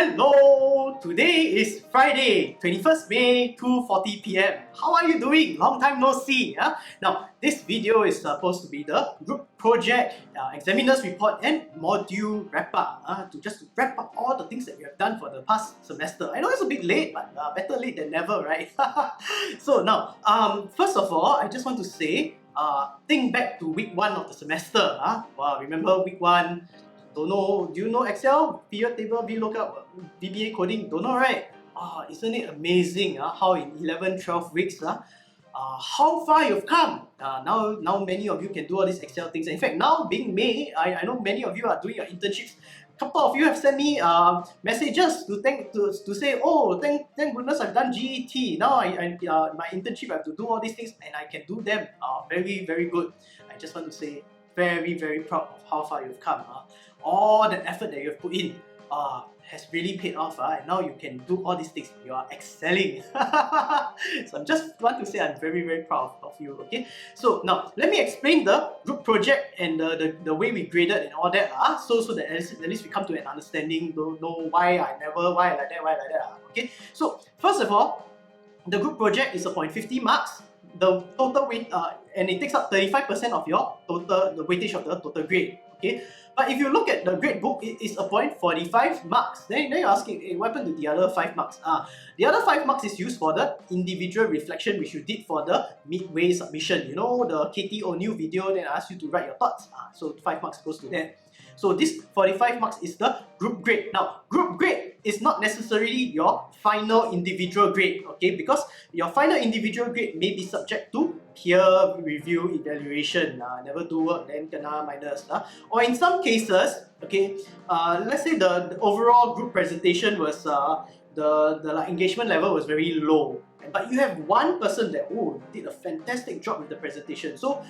Hello! Today is Friday, 21st May, 2:40 p.m. How are you doing? Long time no see. Huh? Now, this video is supposed to be the group project, examiner's report and module wrap-up. To wrap up all the things that we have done for the past semester. I know it's a bit late, but better late than never, right? So now, first of all, I just want to say, think back to week 1 of the semester. Wow, remember week 1? Don't know, do you know Excel, pivot table, VLOOKUP, VBA coding? Don't know, right? Isn't it amazing how in 11-12 weeks, how far you've come. Now many of you can do all these Excel things. In fact, now being May, I know many of you are doing your internships. A couple of you have sent me messages to say, oh, thank goodness I've done GET. Now my internship I have to do all these things and I can do them. Very, very good. I just want to say, very, very proud of how far you've come. All the effort that you've put in has really paid off, and now you can do all these things. You are excelling. So I just want to say I'm very, very proud of you. Okay, so now let me explain the group project and the way we graded and all that. So that at least we come to an understanding. Don't know why why like that. Okay, so first of all, the group project is upon 50 marks. The total weight and it takes up 35% of your the weightage of the total grade. Okay, but if you look at the grade book, it is upon 45 marks. Then you're asking, hey, what happened to the other 5 marks? The other 5 marks is used for the individual reflection which you did for the midway submission. You know, the KT new video that I asked you to write your thoughts. So 5 marks goes to that. So this 45 marks is the group grade. Now, group grade is not necessarily your final individual grade, okay? Because your final individual grade may be subject to peer review evaluation. Never do work, then kena minus. Or in some cases, okay, let's say the overall group presentation was the engagement level was very low. But you have one person that did a fantastic job with the presentation. So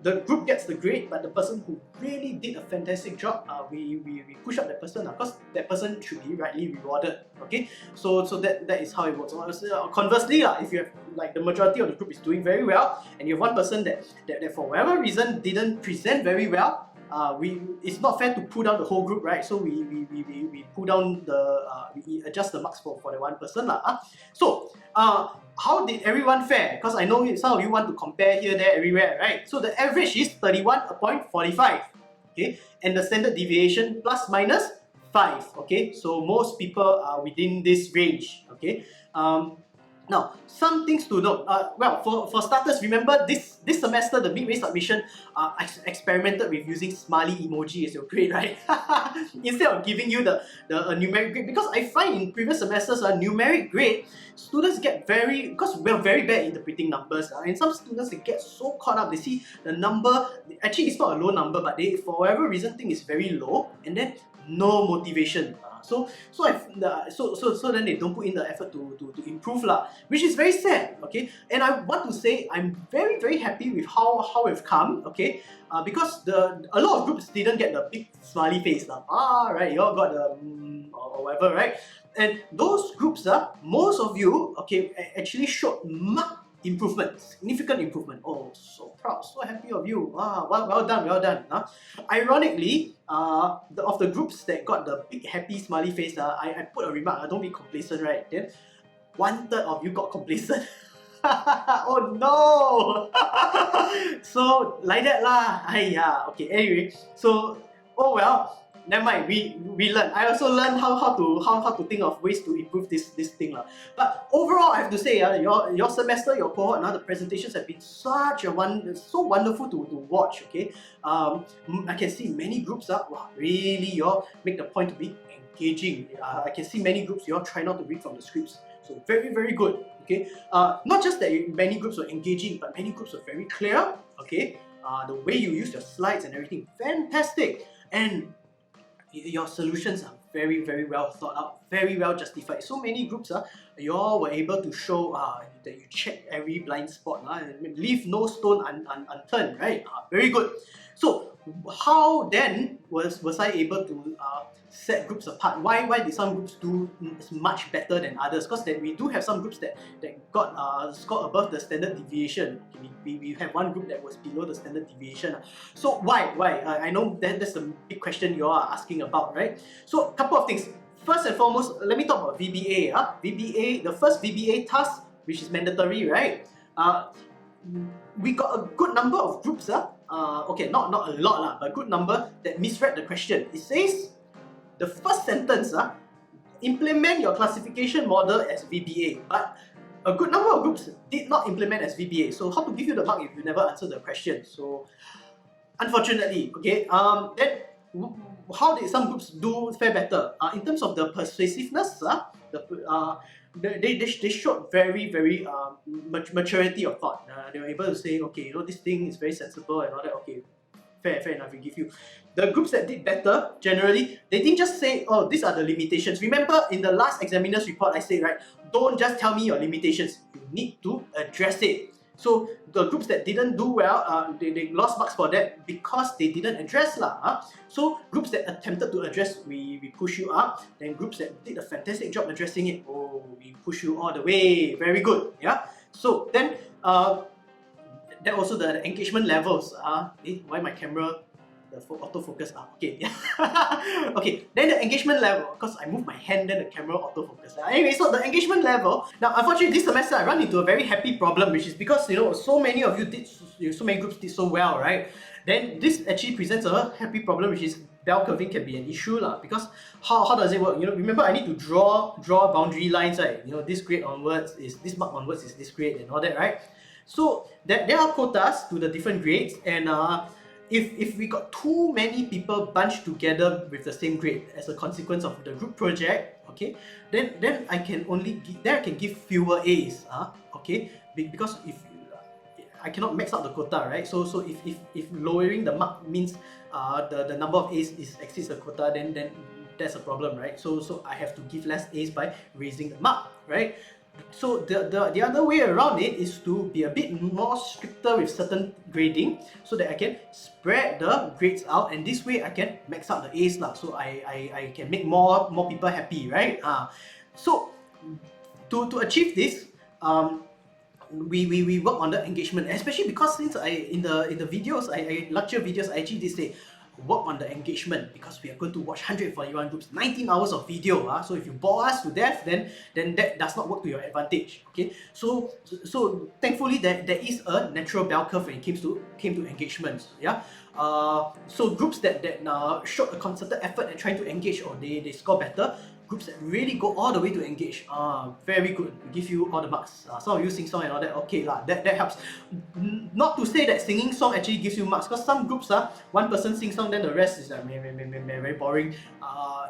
the group gets the grade, but the person who really did a fantastic job, we push up that person because that person should be rightly rewarded. Okay, so that is how it works. Conversely, if you have like the majority of the group is doing very well, and you have one person that for whatever reason didn't present very well, it's not fair to pull down the whole group, right? So we pull down we adjust the marks for the one person. So how did everyone fare? Because I know some of you want to compare here, there, everywhere, right? So the average is 31.45, okay? And the standard deviation plus minus 5, okay? So most people are within this range, okay? Now, some things to note. Well, for starters, remember this semester, the midway submission experimented with using smiley emoji as your grade, right? Instead of giving you the numeric grade. Because I find in previous semesters, numeric grade, students get because we're very bad interpreting numbers. And some students, they get so caught up, they see the number, actually it's not a low number, but they, for whatever reason, think it's very low, and then no motivation. So then they don't put in the effort to improve which is very sad, okay? And I want to say I'm very, very happy with how we've come, okay? Because a lot of groups didn't get the big smiley face right? You all got the or whatever, right? And those groups, most of you, okay, actually showed marked improvement, significant improvement. Oh, so proud, so happy of you. Well done. Ironically, of the groups that got the big happy smiley face, I put a remark, don't be complacent, right? Then 1/3 of you got complacent. Oh no! So like that okay, anyway, so oh well. Never mind, we learn. I also learned how to think of ways to improve this thing. But overall, I have to say, your semester, your cohort, the presentations have been so wonderful to watch. Okay, I can see many groups really you all make the point to be engaging. I can see many groups you all try not to read from the scripts. So very, very good. Okay, not just that many groups were engaging, but many groups were very clear. Okay, the way you use your slides and everything, fantastic. And your solutions are very, very well thought out, very well justified. So many groups, you all were able to show that you check every blind spot, and leave no stone unturned, right? Very good. So how then was I able to set groups apart? Why did some groups do much better than others? Because we do have some groups that got scored above the standard deviation. We have one group that was below the standard deviation. So why? I know that's a big question you all are asking about, right? So a couple of things. first and foremost, let me talk about VBA. VBA, the first VBA task, which is mandatory, right? We got a good number of groups, okay, not a lot, but a good number that misread the question. It says, the first sentence, implement your classification model as VBA, but a good number of groups did not implement as VBA. So how to give you the mark if you never answer the question? So unfortunately, okay, then how did some groups do fare better? In terms of the persuasiveness, they showed very maturity of thought. They were able to say, okay, this thing is very sensible and all that. Okay, fair enough, we give you. The groups that did better, generally, they didn't just say, oh, these are the limitations. Remember, in the last examiner's report, I said, right, don't just tell me your limitations. You need to address it. So the groups that didn't do well, they lost marks for that because they didn't address lah. So groups that attempted to address, we push you up. Then groups that did a fantastic job addressing it, oh, we push you all the way. Very good, yeah. So then, then also the engagement levels. Why my camera? The autofocus. Okay, okay. Then the engagement level, because I move my hand, then the camera autofocus. Anyway, so the engagement level. Now, unfortunately, this semester I run into a very happy problem, which is because so many of you did, so many groups did so well, right? Then this actually presents a happy problem, which is bell curving can be an issue lah. Because how does it work? Remember I need to draw boundary lines, right? This grade onwards is this mark onwards is this grade and all that, right? So there are quotas to the different grades, and if we got too many people bunched together with the same grade as a consequence of the group project, okay, then I can give fewer A's, okay, because if I cannot max out the quota, right? So if lowering the mark means the number of A's exceeds the quota, then that's a problem, right? So I have to give less A's by raising the mark, right? So the other way around it is to be a bit more stricter with certain grading, so that I can spread the grades out, and this way I can max out the A's lah. So I can make more people happy, right? So to achieve this, we work on the engagement, especially because since in the videos, lecture videos, I actually did say work on the engagement, because we are going to watch 141 groups, 19 hours of video. So if you bore us to death, then that does not work to your advantage. Okay, so thankfully there is a natural bell curve when it came to engagements. Yeah, so groups that showed a concerted effort at trying to engage, or they score better. Groups that really go all the way to engage, very good. We give you all the marks. Some of you sing song and all that, okay lah, that helps. Not to say that singing song actually gives you marks, because some groups, one person sing song, then the rest is like very boring.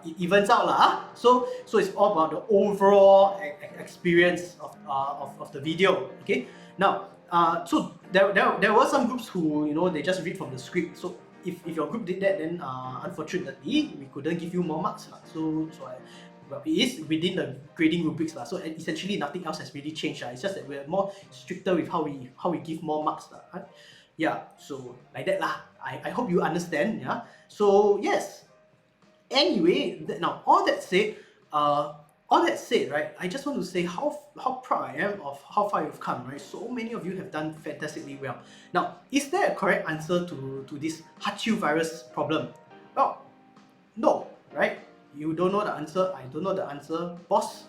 It evens out lah. So it's all about the overall experience of the video. Okay. Now, so there were some groups who they just read from the script. So if your group did that, then unfortunately we couldn't give you more marks. Well, it is within the grading rubrics. So essentially nothing else has really changed. It's just that we're more stricter with how we give more marks. Right? Yeah, so like that lah. I hope you understand. Yeah. So yes. Anyway, now all that said, right, I just want to say how proud I am of how far you've come, right? So many of you have done fantastically well. Now, is there a correct answer to this Hachu virus problem? Well, no, right? You don't know the answer, I don't know the answer. Boss,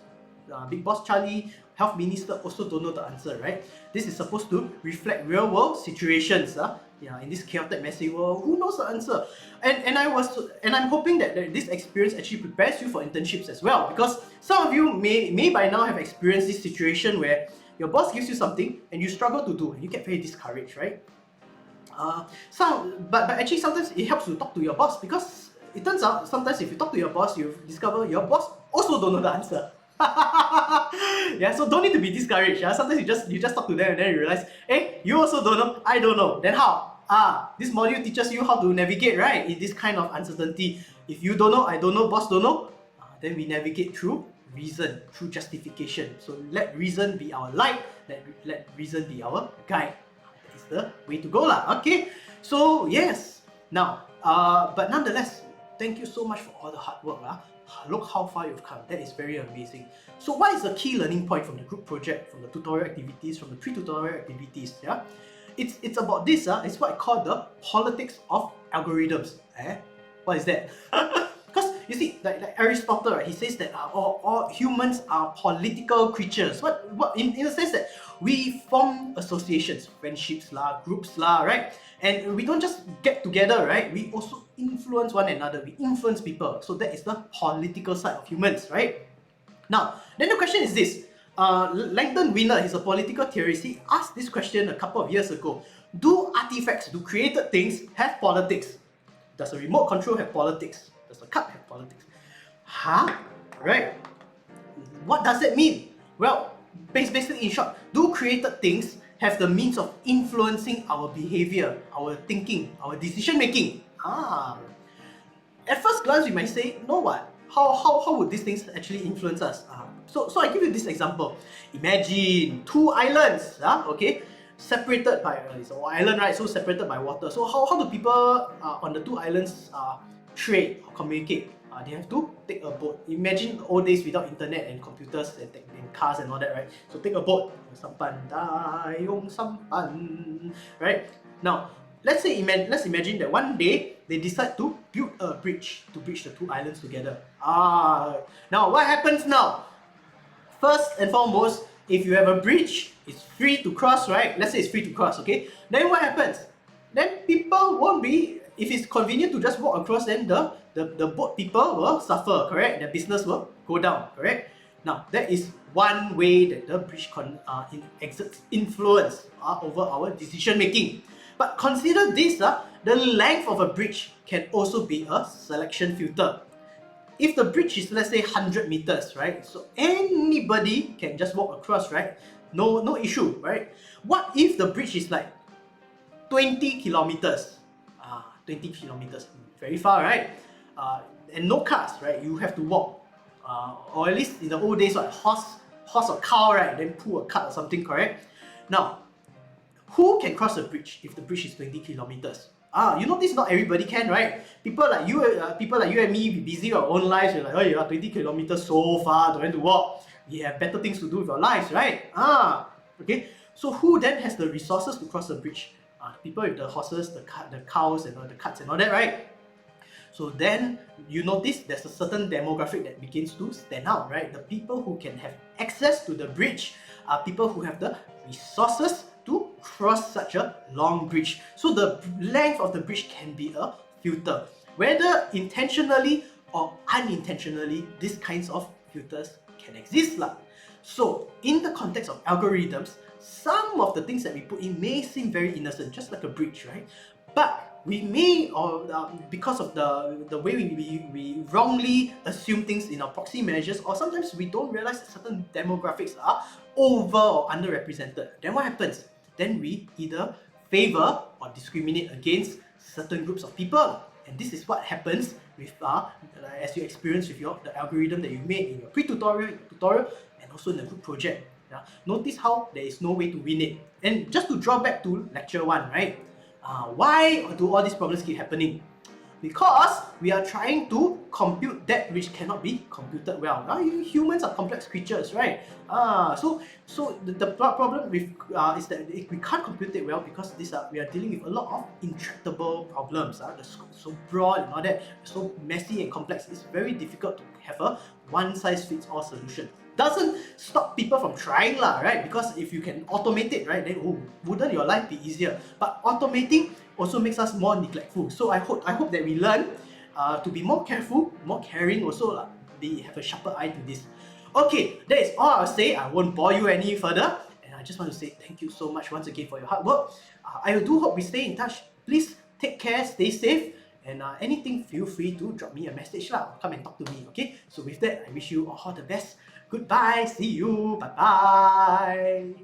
Big Boss Charlie, Health Minister also don't know the answer, right? This is supposed to reflect real world situations. Yeah, in this chaotic, messy world, who knows the answer? And I'm hoping that this experience actually prepares you for internships as well, because some of you may by now have experienced this situation where your boss gives you something and you struggle to do, and you get very discouraged, right? But actually sometimes it helps to talk to your boss, because it turns out sometimes if you talk to your boss, you discover your boss also don't know the answer. Yeah, so don't need to be discouraged. Sometimes you just talk to them and then you realize, hey, you also don't know, I don't know. Then how? This module teaches you how to navigate, right, in this kind of uncertainty. If you don't know, I don't know, boss don't know, then we navigate through reason, through justification. So let reason be our light, let reason be our guide. That is the way to go lah. Okay, so yes. Now, but nonetheless, thank you so much for all the hard work lah. Look how far you've come. That is very amazing. So what is the key learning point from the group project, from the tutorial activities, from the pre-tutorial activities? Yeah, it's about this. It's what I call the politics of algorithms. What is that? Because you see, like Aristotle, right, he says that all humans are political creatures. What in the sense that we form associations, friendships lah, groups lah, right? And we don't just get together, right? We also influence one another. We influence people. So that is the political side of humans, right? Now, then the question is this. Langdon Winner, he's a political theorist, he asked this question a couple of years ago. Do artifacts, do created things have politics? Does a remote control have politics? Does a cup have politics? Huh? Right. What does that mean? Well, basically in short, do created things have the means of influencing our behavior, our thinking, our decision making? At first glance, we might say, no what? How would these things actually influence us? So I give you this example. Imagine two islands, okay, separated by it's an island, right? So separated by water. So how do people on the two islands trade or communicate? They have to take a boat. Imagine old days without internet and computers and cars and all that, right? So take a boat, sampan, dayong sampan, right? Now, let's imagine that one day they decide to build a bridge to bridge the two islands together. Now what happens now? First and foremost, if you have a bridge, it's free to cross, right? Let's say it's free to cross, okay? Then what happens? Then people won't be, if it's convenient to just walk across, then the boat people will suffer, correct? Their business will go down, correct? Now, that is one way that the bridge exerts influence over our decision making. But consider this, the length of a bridge can also be a selection filter. If the bridge is, let's say, 100 meters, right? So anybody can just walk across, right? No issue, right? What if the bridge is like 20 kilometers? 20 kilometers, very far, right? And no cars, right? You have to walk. Or at least in the old days, like horse or cow, right? Then pull a cart or something, correct? Now, who can cross the bridge if the bridge is 20 kilometers? You notice not everybody can, right? People like you and me, we busy with our own lives. We're like, oh, you are 20 kilometers so far, don't have to walk. We have better things to do with our lives, right? Okay. So who then has the resources to cross the bridge? People with the horses, the cows, and the carts and all that, right? So then you notice there's a certain demographic that begins to stand out, right? The people who can have access to the bridge are people who have the resources to cross such a long bridge. So the length of the bridge can be a filter. Whether intentionally or unintentionally, these kinds of filters can exist. So in the context of algorithms, some of the things that we put in may seem very innocent, just like a bridge, right? But we may, or because of the way we wrongly assume things in our proxy measures, or sometimes we don't realize that certain demographics are over or underrepresented. Then what happens? Then we either favor or discriminate against certain groups of people. And this is what happens with as you experience with the algorithm that you made in your pre-tutorial, tutorial, and also in the group project. Notice how there is no way to win it. And just to draw back to lecture 1, right? Why do all these problems keep happening? Because we are trying to compute that which cannot be computed well. Humans are complex creatures, right? So the problem with is that we can't compute it well because we are dealing with a lot of intractable problems. They're so broad and all that, so messy and complex. It's very difficult to have a one-size-fits-all solution. Doesn't stop people from trying, right? Because if you can automate it, right, then wouldn't your life be easier? But automating also makes us more neglectful. So I hope that we learn to be more careful, more caring, also have a sharper eye to this. Okay, that is all I'll say. I won't bore you any further, and I just want to say thank you so much once again for your hard work. I do hope we stay in touch. Please take care, stay safe, and anything, feel free to drop me a message come and talk to me. Okay, so with that, I wish you all the best. Goodbye, see you, bye bye.